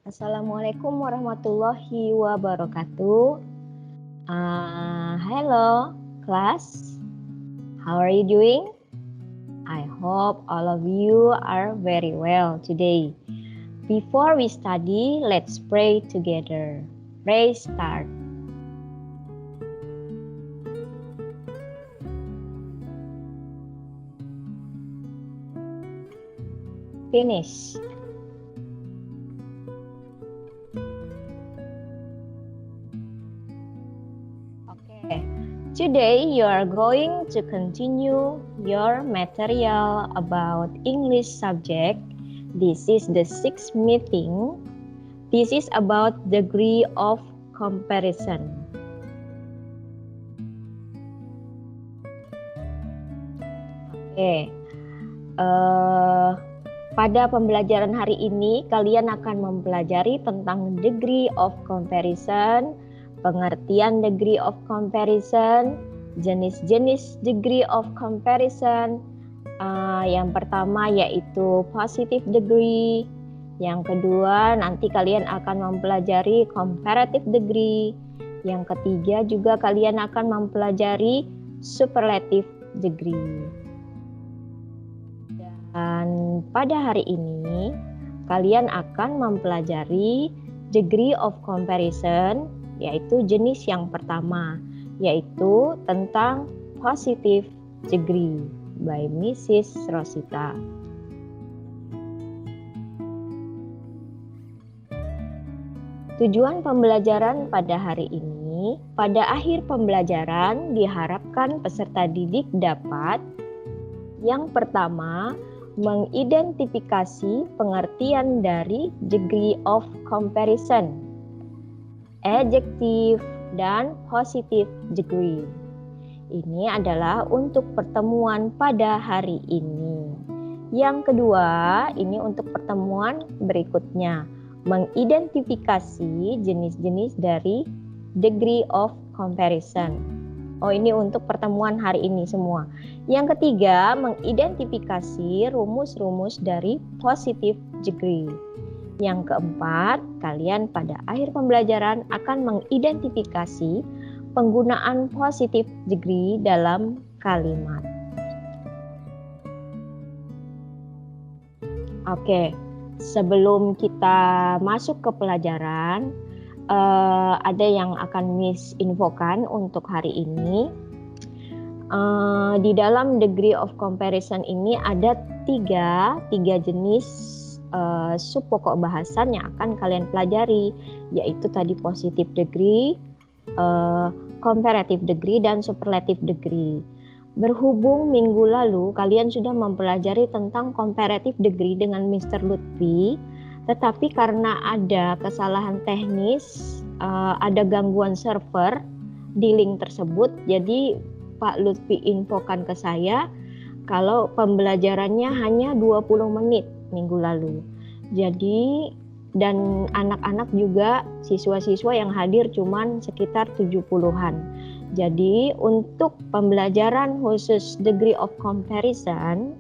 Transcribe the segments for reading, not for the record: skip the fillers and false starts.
Assalamualaikum warahmatullahi wabarakatuh. Hello, class. How are you doing? I hope all of you are very well today. Before we study, let's pray together. Pray start. Finish. Okay. Today you are going to continue your material about English subject. This is the 6th meeting. This is about degree of comparison. Oke. Pada pembelajaran hari ini kalian akan mempelajari tentang degree of comparison, pengertian degree of comparison, jenis-jenis degree of comparison. Yang pertama yaitu positive degree. Yang kedua nanti kalian akan mempelajari comparative degree. Yang ketiga juga kalian akan mempelajari superlative degree. Dan pada hari ini kalian akan mempelajari degree of comparison, yaitu jenis yang pertama, yaitu tentang positive degree by Mrs. Rosita. Tujuan pembelajaran pada hari ini, pada akhir pembelajaran diharapkan peserta didik dapat yang pertama, mengidentifikasi pengertian dari degree of comparison, adjective, dan positive degree. Ini adalah untuk pertemuan pada hari ini. Yang kedua, ini untuk pertemuan berikutnya, mengidentifikasi jenis-jenis dari degree of comparison. Ini untuk pertemuan hari ini semua. Yang ketiga, mengidentifikasi rumus-rumus dari positive degree. Yang keempat, kalian pada akhir pembelajaran akan mengidentifikasi penggunaan positive degree dalam kalimat. Oke, sebelum kita masuk ke pelajaran, ada yang akan Miss infokan untuk hari ini. Di dalam degree of comparison ini ada tiga jenis sub pokok bahasan yang akan kalian pelajari, yaitu tadi positive degree, comparative degree, dan superlative degree. Berhubung minggu lalu kalian sudah mempelajari tentang comparative degree dengan Mr. Lutfi, tetapi karena ada kesalahan teknis, ada gangguan server di link tersebut, jadi Pak Lutfi infokan ke saya kalau pembelajarannya hanya 20 menit minggu lalu. Jadi, dan anak-anak juga, siswa-siswa yang hadir cuman sekitar 70-an. Jadi, untuk pembelajaran khusus degree of comparison,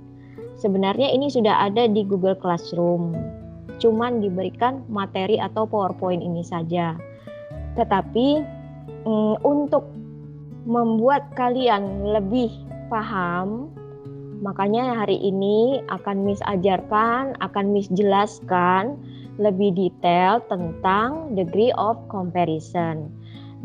sebenarnya ini sudah ada di Google Classroom. Cuman diberikan materi atau PowerPoint ini saja. Tetapi untuk membuat kalian lebih paham, makanya hari ini akan Miss ajarkan, akan Miss jelaskan lebih detail tentang degree of comparison.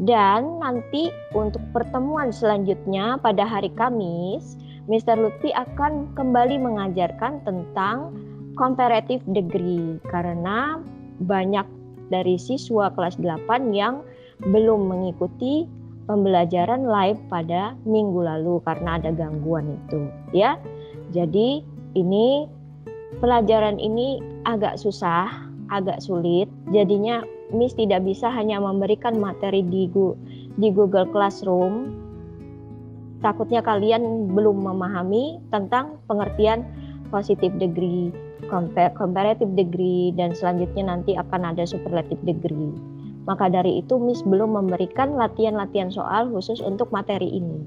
Dan nanti untuk pertemuan selanjutnya pada hari Kamis, Mr. Lutfi akan kembali mengajarkan tentang comparative degree, karena banyak dari siswa kelas 8 yang belum mengikuti pembelajaran live pada minggu lalu karena ada gangguan itu, ya. Jadi ini pelajaran ini agak susah, agak sulit. Jadinya Miss tidak bisa hanya memberikan materi di Google Classroom. Takutnya kalian belum memahami tentang pengertian positive degree, comparative degree, dan selanjutnya nanti akan ada superlative degree. Maka dari itu Miss belum memberikan latihan-latihan soal khusus untuk materi ini.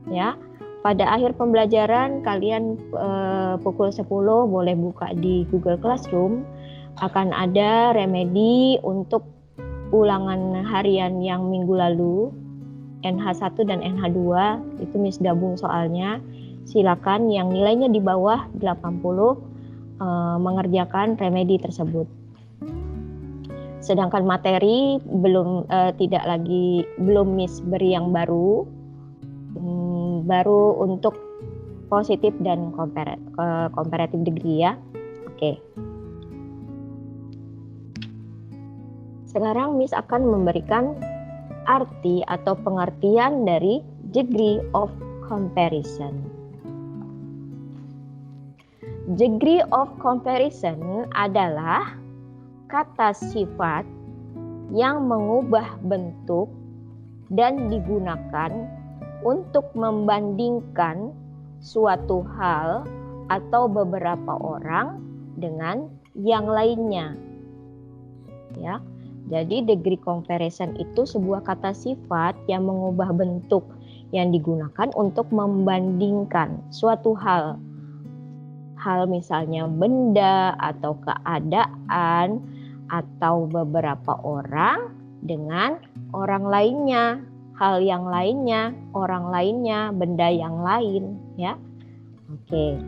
Ya, pada akhir pembelajaran kalian pukul 10 boleh buka di Google Classroom, akan ada remedi untuk ulangan harian yang minggu lalu, NH1 dan NH2, itu Miss gabung soalnya. Silakan yang nilainya di bawah 80 mengerjakan remedi tersebut. Sedangkan materi belum Miss beri yang baru untuk positif dan comparative degree ya. Oke. Sekarang Miss akan memberikan arti atau pengertian dari degree of comparison. Degree of comparison adalah kata sifat yang mengubah bentuk dan digunakan untuk membandingkan suatu hal atau beberapa orang dengan yang lainnya. Ya. Jadi degree comparison itu sebuah kata sifat yang mengubah bentuk yang digunakan untuk membandingkan suatu hal misalnya benda atau keadaan atau beberapa orang dengan orang lainnya, hal yang lainnya, orang lainnya, benda yang lain ya. Oke.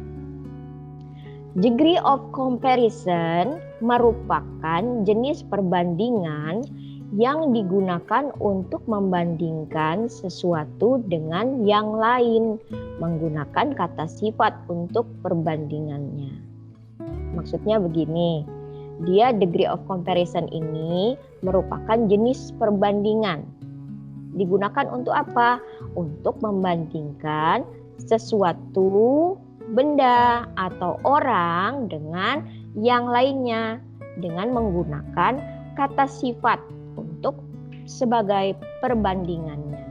Degree of comparison merupakan jenis perbandingan yang digunakan untuk membandingkan sesuatu dengan yang lain menggunakan kata sifat untuk perbandingannya. Maksudnya begini, degree of comparison ini merupakan jenis perbandingan. Digunakan untuk apa? Untuk membandingkan sesuatu benda atau orang dengan yang lainnya dengan menggunakan kata sifat untuk sebagai perbandingannya.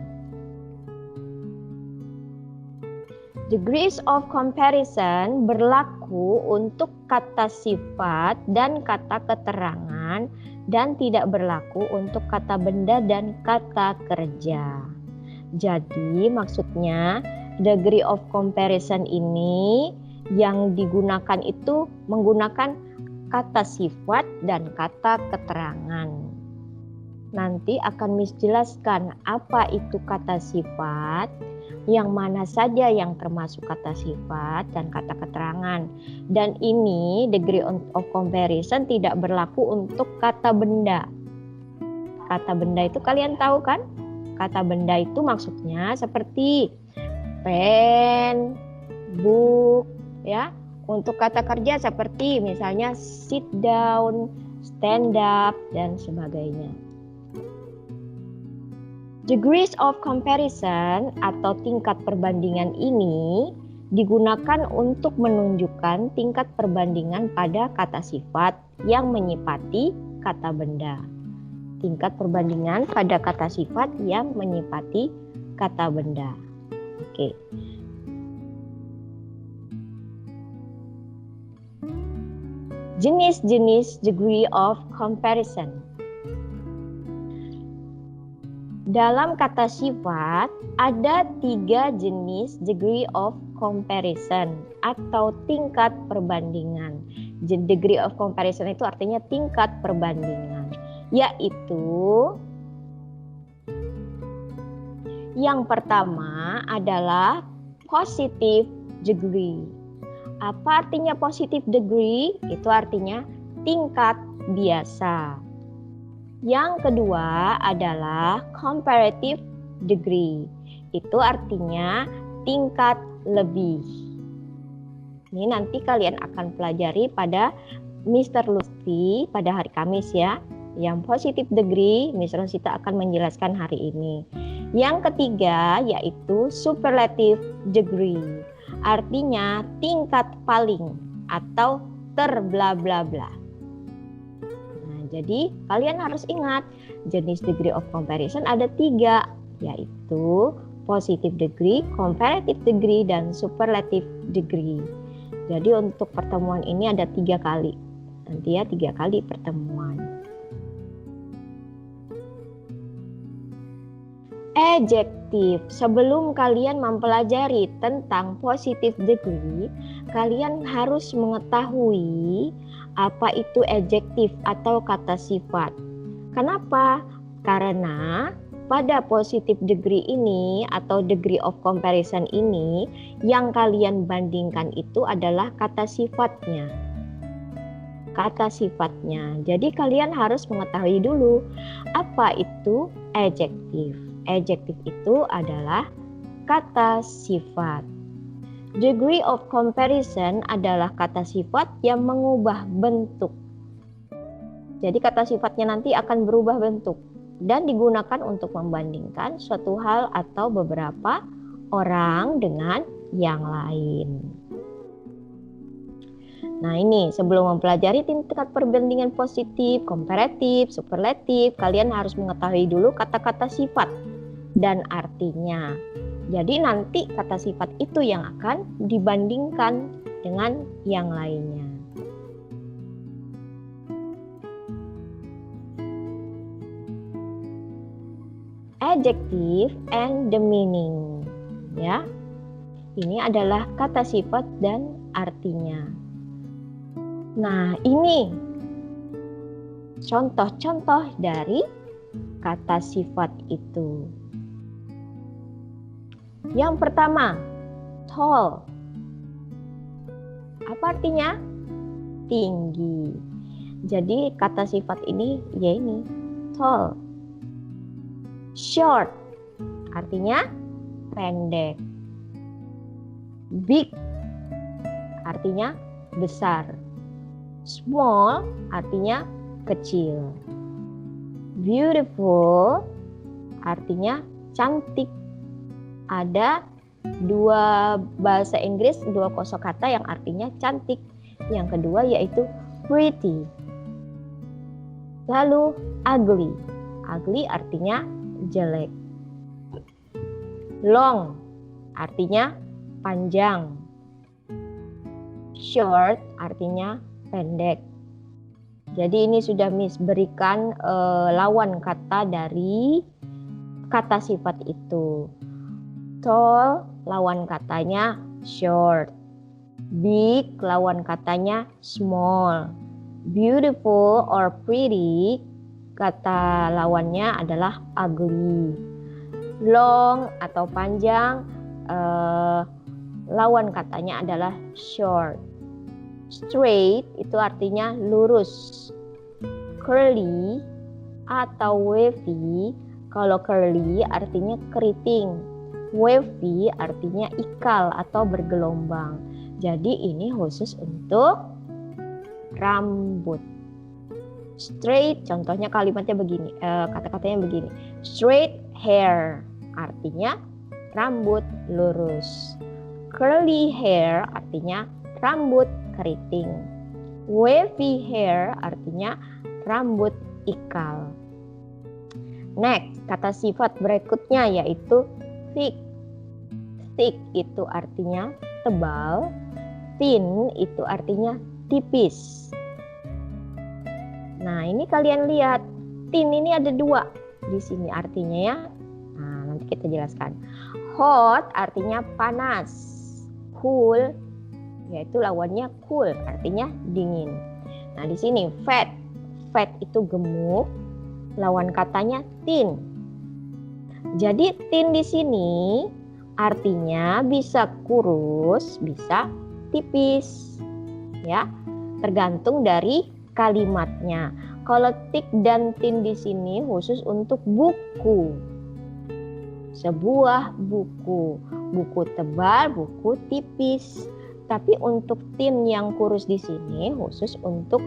Degrees of comparison berlaku untuk kata sifat dan kata keterangan dan tidak berlaku untuk kata benda dan kata kerja. Jadi maksudnya degree of comparison ini yang digunakan itu menggunakan kata sifat dan kata keterangan. Nanti akan Miss jelaskan apa itu kata sifat, yang mana saja yang termasuk kata sifat dan kata keterangan. Dan ini degree of comparison tidak berlaku untuk kata benda. Kata benda itu kalian tahu kan? Kata benda itu maksudnya seperti pen, book, ya. Untuk kata kerja seperti misalnya sit down, stand up, dan sebagainya. Degrees of comparison atau tingkat perbandingan ini digunakan untuk menunjukkan tingkat perbandingan pada kata sifat yang menyifati kata benda. Tingkat perbandingan pada kata sifat yang menyifati kata benda. Oke. Jenis-jenis degree of comparison. Dalam kata sifat, ada 3 jenis degree of comparison atau tingkat perbandingan. Degree of comparison itu artinya tingkat perbandingan, yaitu yang pertama adalah positive degree. Apa artinya positive degree? Itu artinya tingkat biasa. Yang kedua adalah comparative degree. Itu artinya tingkat lebih. Ini nanti kalian akan pelajari pada Mr. Lutfi pada hari Kamis ya. Yang positive degree, Miss Rosita akan menjelaskan hari ini. Yang ketiga yaitu superlative degree. Artinya tingkat paling atau terbla bla bla. Jadi kalian harus ingat jenis degree of comparison ada 3, yaitu positive degree, comparative degree, dan superlative degree. Jadi untuk pertemuan ini ada 3 kali. Nanti ya 3 kali pertemuan. Adjektif. Sebelum kalian mempelajari tentang positive degree, kalian harus mengetahui apa itu adjektif atau kata sifat. Kenapa? Karena pada positive degree ini atau degree of comparison ini yang kalian bandingkan itu adalah kata sifatnya. Kata sifatnya. Jadi kalian harus mengetahui dulu apa itu adjektif. Adjektif itu adalah kata sifat. Degree of comparison adalah kata sifat yang mengubah bentuk. Jadi kata sifatnya nanti akan berubah bentuk dan digunakan untuk membandingkan suatu hal atau beberapa orang dengan yang lain. Nah ini sebelum mempelajari tingkat perbandingan positif, komparatif, superlatif, kalian harus mengetahui dulu kata-kata sifat dan artinya. Jadi nanti kata sifat itu yang akan dibandingkan dengan yang lainnya. Adjective and the meaning. Ya. Ini adalah kata sifat dan artinya. Nah, ini contoh-contoh dari kata sifat itu. Yang pertama, tall. Apa artinya? Tinggi. Jadi kata sifat ini ya ini, tall. Short. Artinya pendek. Big. Artinya besar. Small artinya kecil. Beautiful artinya cantik. Ada dua bahasa Inggris, dua kosakata yang artinya cantik. Yang kedua yaitu pretty. Lalu ugly. Ugly artinya jelek. Long artinya panjang. Short artinya pendek. Jadi ini sudah Miss berikan lawan kata dari kata sifat itu. Tall lawan katanya short. Big lawan katanya small. Beautiful or pretty kata lawannya adalah ugly. Long atau panjang lawan katanya adalah short. Straight itu artinya lurus. Curly atau wavy, kalau curly artinya keriting. Wavy artinya ikal atau bergelombang. Jadi ini khusus untuk rambut. Straight, contohnya kalimatnya begini, kata-katanya begini. Straight hair artinya rambut lurus. Curly hair artinya rambut keriting. Wavy hair artinya rambut ikal. Next, kata sifat berikutnya yaitu thick. Thick itu artinya tebal. Thin itu artinya tipis. Nah, ini kalian lihat. Thin ini ada dua di sini artinya ya. Nah, nanti kita jelaskan. Hot artinya panas. Cool yaitu lawannya cool, artinya dingin. Nah, di sini fat. Fat itu gemuk, lawan katanya thin. Jadi thin di sini artinya bisa kurus, bisa tipis. Ya, tergantung dari kalimatnya. Kalau thick dan thin di sini khusus untuk buku. Sebuah buku. Buku tebal, buku tipis. Tapi untuk thin yang kurus di sini khusus untuk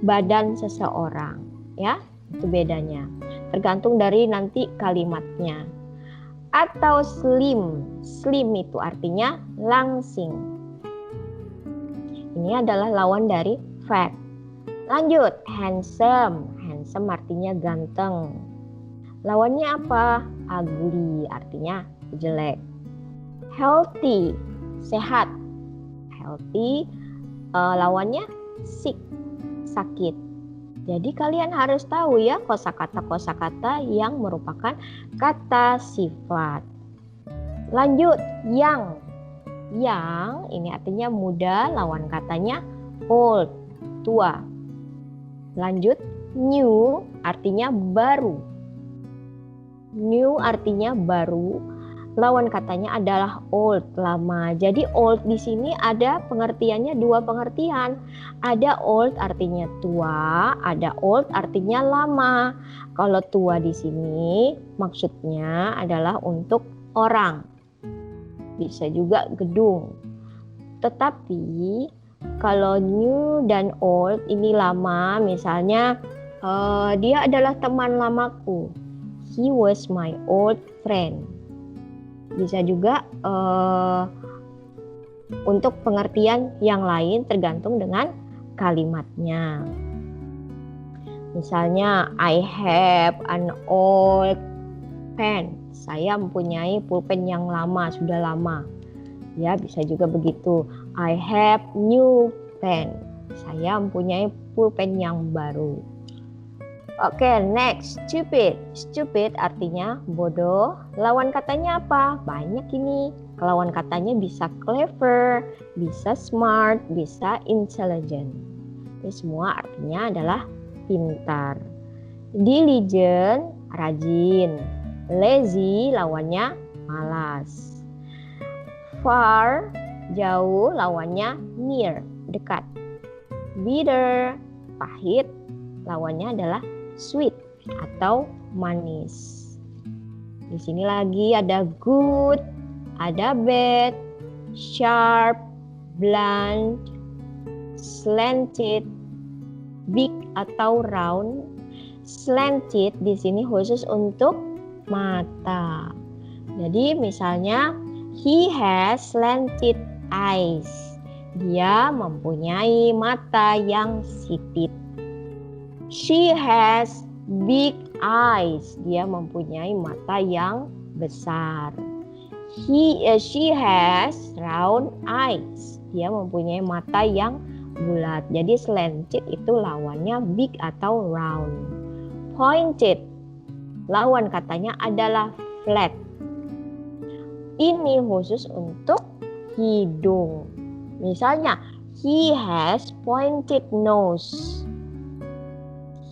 badan seseorang, ya. Itu bedanya. Tergantung dari nanti kalimatnya. Atau slim. Slim itu artinya langsing. Ini adalah lawan dari fat. Lanjut, handsome. Handsome artinya ganteng. Lawannya apa? Ugly artinya jelek. Healthy, sehat. Healthy lawannya sick, sakit. Jadi kalian harus tahu ya kosakata-kosakata yang merupakan kata sifat. Lanjut, young. Young ini artinya muda, lawan katanya old. tua. Lanjut, new artinya baru. New artinya baru. Lawan katanya adalah old, lama. Jadi old di sini ada pengertiannya, dua pengertian. Ada old artinya tua, ada old artinya lama. Kalau tua di sini maksudnya adalah untuk orang. Bisa juga gedung. Tetapi kalau new dan old ini lama, misalnya dia adalah teman lamaku. He was my old friend. Bisa juga untuk pengertian yang lain tergantung dengan kalimatnya. Misalnya, I have an old pen. Saya mempunyai pulpen yang lama, sudah lama. Ya, bisa juga begitu. I have new pen. Saya mempunyai pulpen yang baru. Oke, next, stupid. Stupid artinya bodoh. Lawan katanya apa? Banyak ini. Lawan katanya bisa clever, bisa smart, bisa intelligent. Ini semua artinya adalah pintar. Diligent, rajin. Lazy, lawannya malas. Far, jauh, lawannya near, dekat. Bitter, pahit, lawannya adalah sweet atau manis. Di sini lagi ada good, ada bad, sharp, blunt, slanted, big atau round. Slanted di sini khusus untuk mata. Jadi misalnya he has slanted eyes. Dia mempunyai mata yang sipit. She has big eyes. Dia mempunyai mata yang besar. She has round eyes. Dia mempunyai mata yang bulat. Jadi slanted itu lawannya big atau round. Pointed, lawan katanya adalah flat. Ini khusus untuk hidung. Misalnya, he has pointed nose.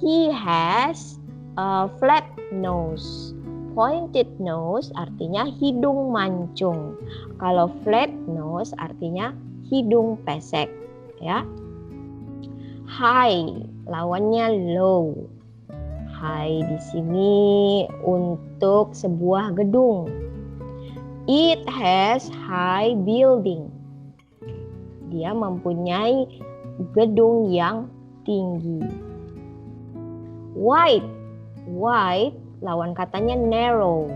He has a flat nose. Pointed nose artinya hidung mancung. Kalau flat nose artinya hidung pesek, ya. High lawannya low. High di sini untuk sebuah gedung. It has high building. Dia mempunyai gedung yang tinggi. Wide, wide lawan katanya narrow.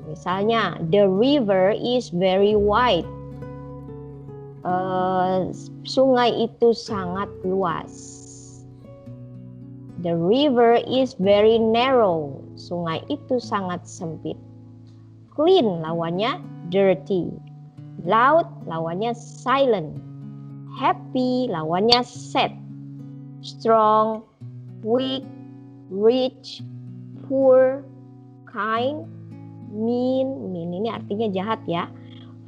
Misalnya, the river is very wide. Sungai itu sangat luas. The river is very narrow. Sungai itu sangat sempit. Clean lawannya dirty. Loud lawannya silent. Happy lawannya sad. Strong, weak, rich, poor, kind, mean. Mean ini artinya jahat ya.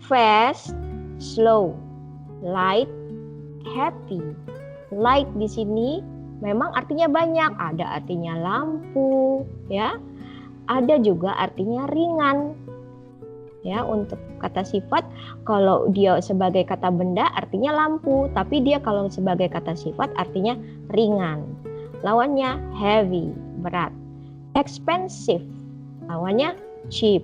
Fast, slow, light, happy. Light di sini memang artinya banyak. Ada artinya lampu, ya. Ada juga artinya ringan. Ya, untuk kata sifat kalau dia sebagai kata benda artinya lampu, tapi dia kalau sebagai kata sifat artinya ringan. Lawannya heavy, berat. Expensive, lawannya cheap.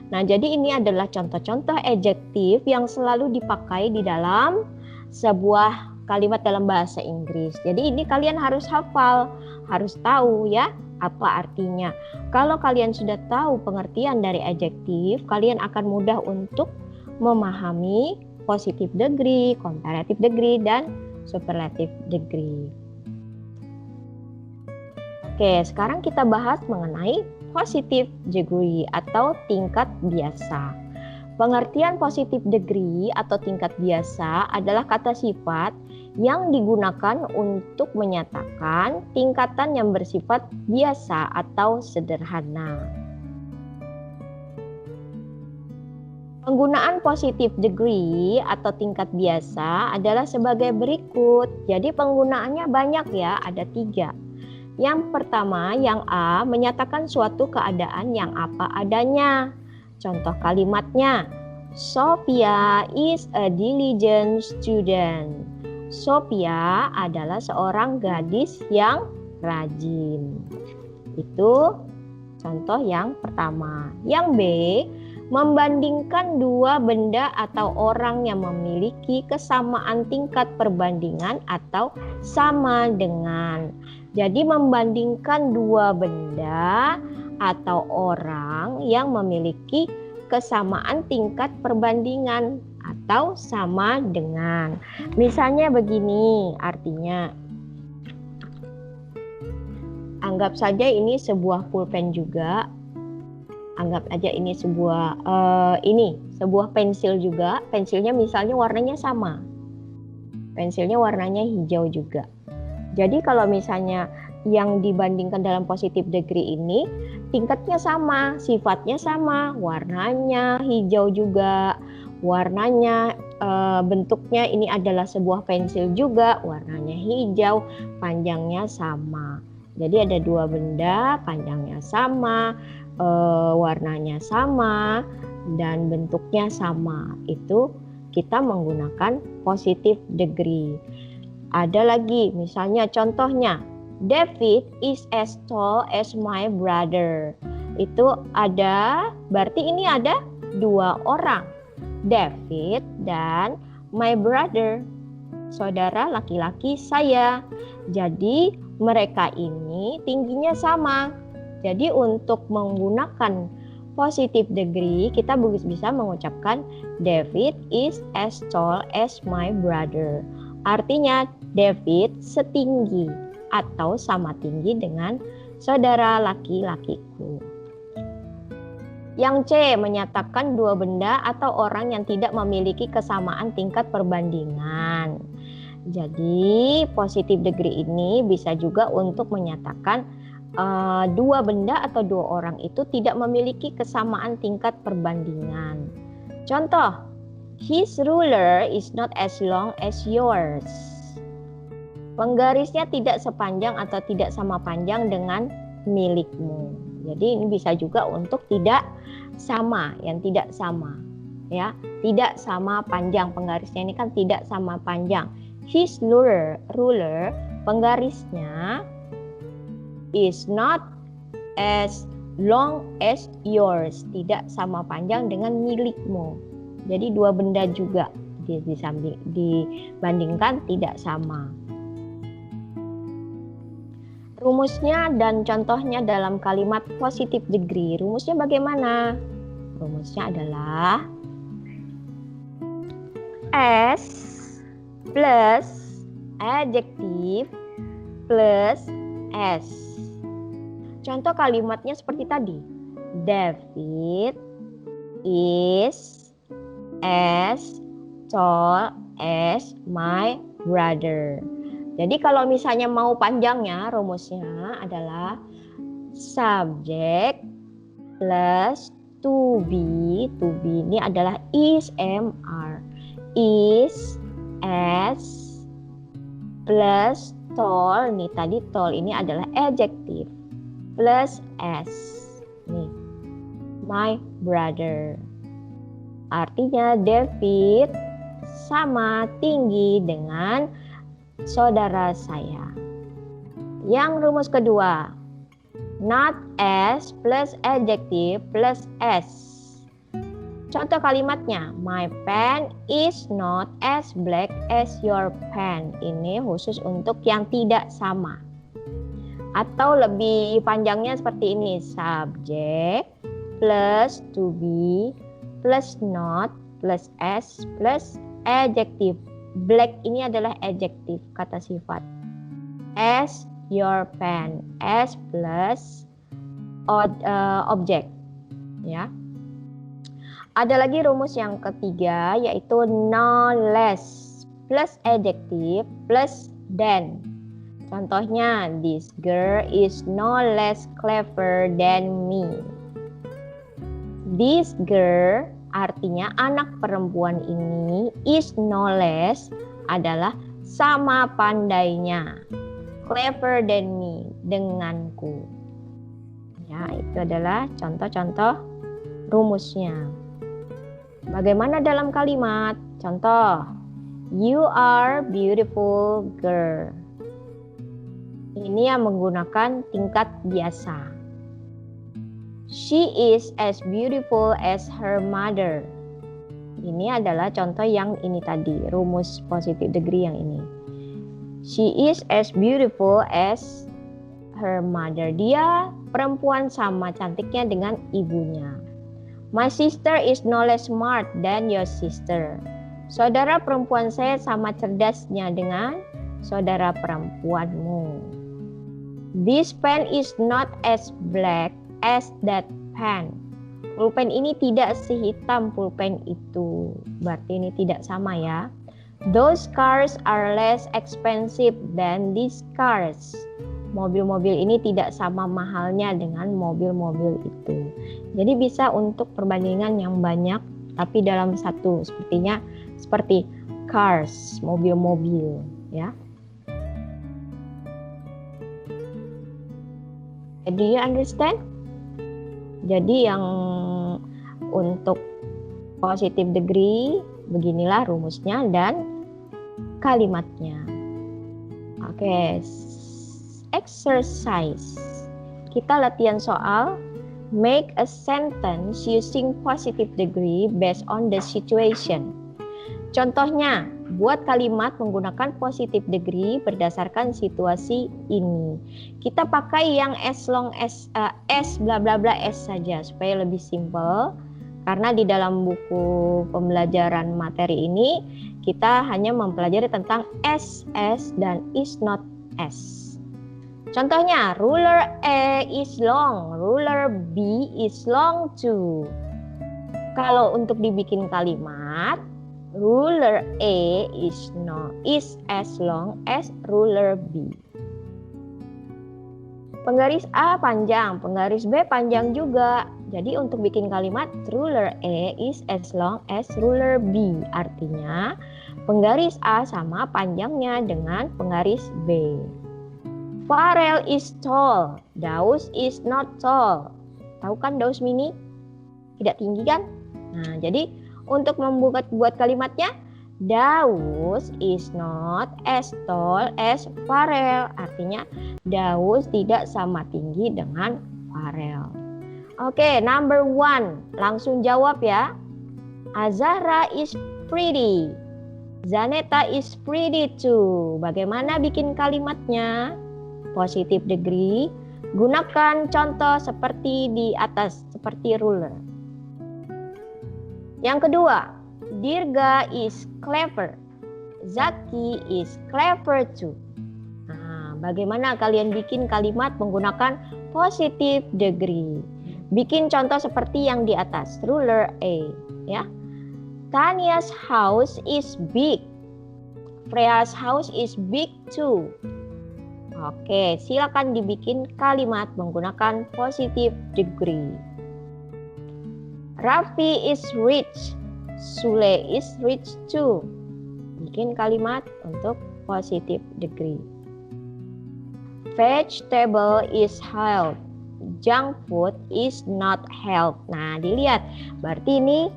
Nah, jadi ini adalah contoh-contoh adjektif yang selalu dipakai di dalam sebuah kalimat dalam bahasa Inggris. Jadi ini kalian harus hafal, harus tahu ya apa artinya. Kalau kalian sudah tahu pengertian dari adjektif, kalian akan mudah untuk memahami positive degree, comparative degree, dan superlative degree. Oke, sekarang kita bahas mengenai positive degree atau tingkat biasa. Pengertian positive degree atau tingkat biasa adalah kata sifat yang digunakan untuk menyatakan tingkatan yang bersifat biasa atau sederhana. Penggunaan positive degree atau tingkat biasa adalah sebagai berikut. Jadi penggunaannya banyak ya, ada 3. Yang pertama, yang A, menyatakan suatu keadaan yang apa adanya. Contoh kalimatnya, Sophia is a diligent student. Sophia adalah seorang gadis yang rajin. Itu contoh yang pertama. Yang B, membandingkan dua benda atau orang yang memiliki kesamaan tingkat perbandingan atau sama dengan. Jadi membandingkan dua benda atau orang yang memiliki kesamaan tingkat perbandingan atau sama dengan. Misalnya begini artinya. Anggap saja ini sebuah pulpen juga. Anggap aja ini sebuah pensil juga. Pensilnya misalnya warnanya sama. Pensilnya warnanya hijau juga. Jadi kalau misalnya yang dibandingkan dalam positive degree ini tingkatnya sama, sifatnya sama, warnanya hijau juga, warnanya bentuknya ini adalah sebuah pensil juga, warnanya hijau, panjangnya sama. Jadi ada dua benda, panjangnya sama, warnanya sama, dan bentuknya sama. Itu kita menggunakan positive degree. Ada lagi, misalnya contohnya, David is as tall as my brother. Itu ada, berarti ini ada dua orang, David dan my brother, saudara laki-laki saya. Jadi mereka ini tingginya sama. Jadi untuk menggunakan positive degree kita bisa mengucapkan David is as tall as my brother. Artinya David setinggi atau sama tinggi dengan saudara laki-lakiku. Yang C, menyatakan dua benda atau orang yang tidak memiliki kesamaan tingkat perbandingan. Jadi positive degree ini bisa juga untuk menyatakan dua benda atau dua orang itu tidak memiliki kesamaan tingkat perbandingan. Contoh, his ruler is not as long as yours. Penggarisnya tidak sepanjang atau tidak sama panjang dengan milikmu. Jadi ini bisa juga untuk tidak sama, yang tidak sama, ya, tidak sama panjang. Penggarisnya ini kan tidak sama panjang. His ruler, penggarisnya is not as long as yours, tidak sama panjang dengan milikmu. Jadi dua benda juga dibandingkan tidak sama. Rumusnya dan contohnya dalam kalimat positive degree. Rumusnya bagaimana? Rumusnya adalah S plus adjective plus S. Contoh kalimatnya seperti tadi. David is as tall as my brother. Jadi kalau misalnya mau panjangnya, rumusnya adalah subject plus to be. To be ini adalah is, mr. Is as plus tall. Nih tadi tall ini adalah adjective. Plus s. Nih, my brother. Artinya David sama tinggi dengan saudara saya. Yang rumus kedua, not as plus adjective plus s. Contoh kalimatnya, my pen is not as black as your pen. Ini khusus untuk yang tidak sama. Atau lebih panjangnya seperti ini, subject plus to be plus not plus s plus adjective. Black ini adalah adjective, kata sifat. As your pen, as plus object, ya. Ada lagi rumus yang ketiga, yaitu no less plus adjective plus than. Contohnya, this girl is no less clever than me. This girl Artinya anak perempuan ini is knowledge adalah sama pandainya. Clever than me, denganku. Ya, itu adalah contoh-contoh rumusnya. Bagaimana dalam kalimat? Contoh, you are beautiful girl. Ini yang menggunakan tingkat biasa. She is as beautiful as her mother. Ini adalah contoh yang ini tadi, rumus positive degree yang ini. She is as beautiful as her mother. Dia perempuan sama cantiknya dengan ibunya. My sister is no less smart than your sister. Saudara perempuan saya sama cerdasnya dengan saudara perempuanmu. This pen is not as black as that pen. Pulpen ini tidak sehitam pulpen itu. Berarti ini tidak sama ya. Those cars are less expensive than these cars. Mobil-mobil ini tidak sama mahalnya dengan mobil-mobil itu. Jadi bisa untuk perbandingan yang banyak tapi dalam satu. Sepertinya seperti cars, mobil-mobil ya. Do you understand? Jadi yang untuk positive degree beginilah rumusnya dan kalimatnya. Oke, exercise. Kita latihan soal make a sentence using positive degree based on the situation. Contohnya, buat kalimat menggunakan positive degree berdasarkan situasi ini. Kita pakai yang as long as s bla bla bla s saja supaya lebih simple. Karena di dalam buku pembelajaran materi ini kita hanya mempelajari tentang s dan is not s. Contohnya, ruler A is long, ruler B is long too. Kalau untuk dibikin kalimat, ruler A is as long as ruler B. Penggaris A panjang, penggaris B panjang juga. Jadi untuk bikin kalimat ruler A is as long as ruler B. Artinya penggaris A sama panjangnya dengan penggaris B. Farel is tall, Daus is not tall. Tahu kan Daus mini? Tidak tinggi kan? Nah, jadi untuk buat kalimatnya, Daus is not as tall as Farel. Artinya Daus tidak sama tinggi dengan Farel. Oke, number 1. Langsung jawab ya. Azahra is pretty. Zaneta is pretty too. Bagaimana bikin kalimatnya? Positive degree. Gunakan contoh seperti di atas, seperti ruler. Yang kedua, Dirga is clever. Zaki is clever too. Nah, bagaimana kalian bikin kalimat menggunakan positive degree? Bikin contoh seperti yang di atas, ruler A, ya. Tania's house is big. Freya's house is big too. Oke, silakan dibikin kalimat menggunakan positive degree. Raffi is rich. Sule is rich too. Bikin kalimat untuk positive degree. Vegetable is health. Junk food is not health. Nah, dilihat. Berarti ini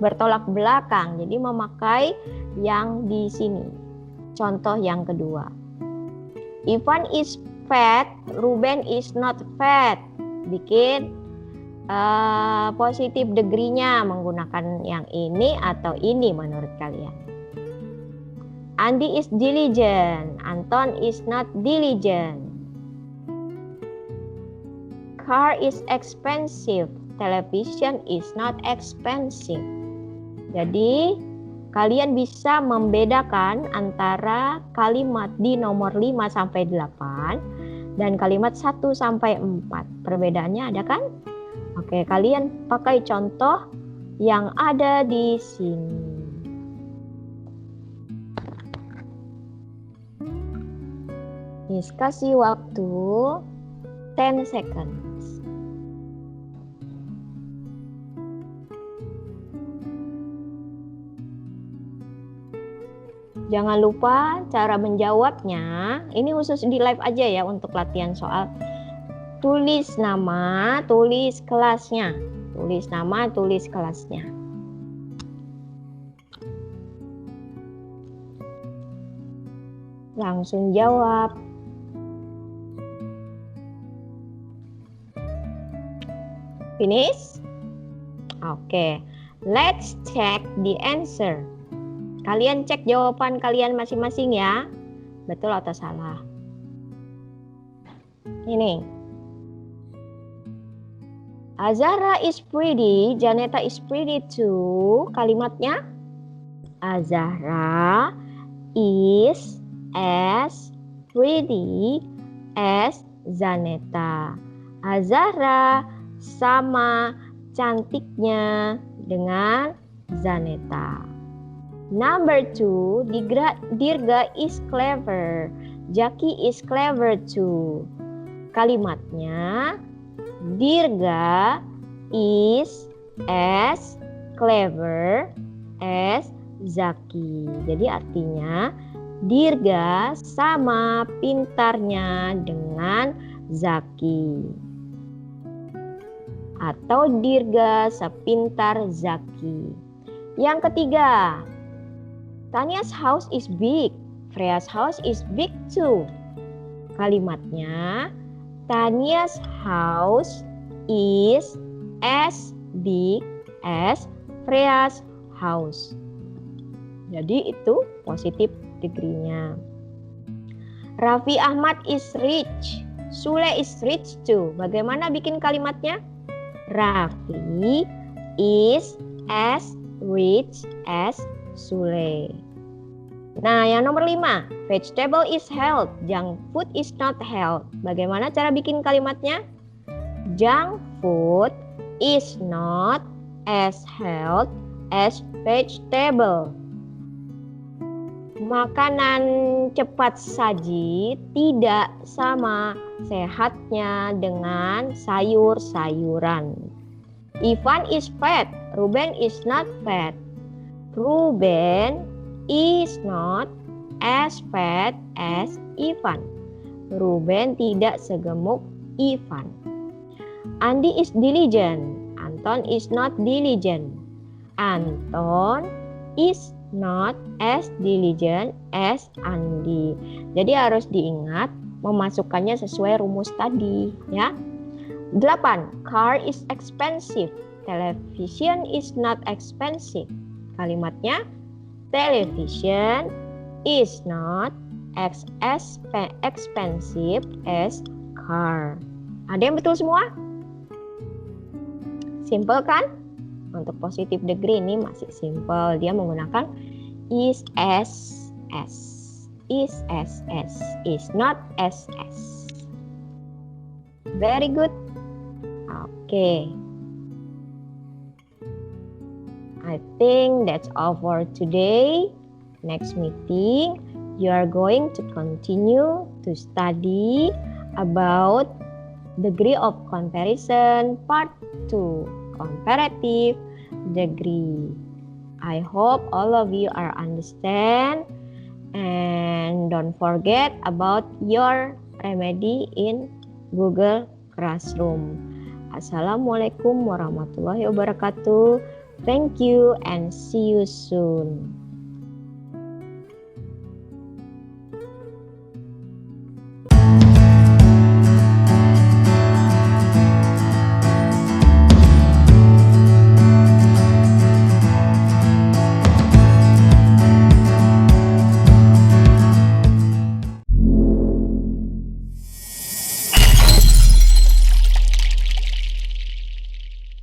bertolak belakang. Jadi memakai yang di sini. Contoh yang kedua. Ivan is fat. Ruben is not fat. Bikin positive degree-nya menggunakan yang ini atau ini menurut kalian. Andi is diligent. Anton is not diligent. Car is expensive. Television is not expensive. Jadi kalian bisa membedakan antara kalimat di nomor 5 sampai 8 dan kalimat 1 sampai 4. Perbedaannya ada kan? Oke, kalian pakai contoh yang ada di sini. Kasih waktu 10 seconds. Jangan lupa cara menjawabnya. Ini khusus di live aja ya untuk latihan soal. Tulis nama, tulis kelasnya. Tulis nama, tulis kelasnya. Langsung jawab. Finish? Oke. Let's check the answer. Kalian cek jawaban kalian masing-masing ya. Betul atau salah? Ini. Azahra is pretty, Janeta is pretty too. Kalimatnya Azahra is as pretty as Janeta. Azahra sama cantiknya dengan Janeta. Number 2, Dirga is clever. Jaki is clever too. Kalimatnya Dirga is as clever as Zaki. Jadi artinya Dirga sama pintarnya dengan Zaki. Atau Dirga sepintar Zaki. Yang ketiga, Tania's house is big. Freya's house is big too. Kalimatnya Tania's house is as big as Freya's house. Jadi itu positif degree-nya. Raffi Ahmad is rich. Sule is rich too. Bagaimana bikin kalimatnya? Raffi is as rich as Sule. Nah, yang nomor 5, vegetable is health, junk food is not health. Bagaimana cara bikin kalimatnya? Junk food is not as health as vegetable. Makanan cepat saji tidak sama sehatnya dengan sayur-sayuran. Ivan is fat, Ruben is not fat. Ruben is not as fat as Ivan. Ruben tidak segemuk Ivan. Andi is diligent. Anton is not diligent. Anton is not as diligent as Andi. Jadi harus diingat memasukkannya sesuai rumus tadi ya. 8. Car is expensive. Television is not expensive. Kalimatnya television is not as expensive as car. Ada yang betul semua? Simple kan? Untuk positive degree ini masih simple. Dia menggunakan is as, is not as. Very good. Okay. I think that's all for today. Next meeting, you are going to continue to study about degree of comparison part 2, comparative degree. I hope all of you are understand, and don't forget about your remedy in Google Classroom. Assalamualaikum warahmatullahi wabarakatuh. Thank you and see you soon.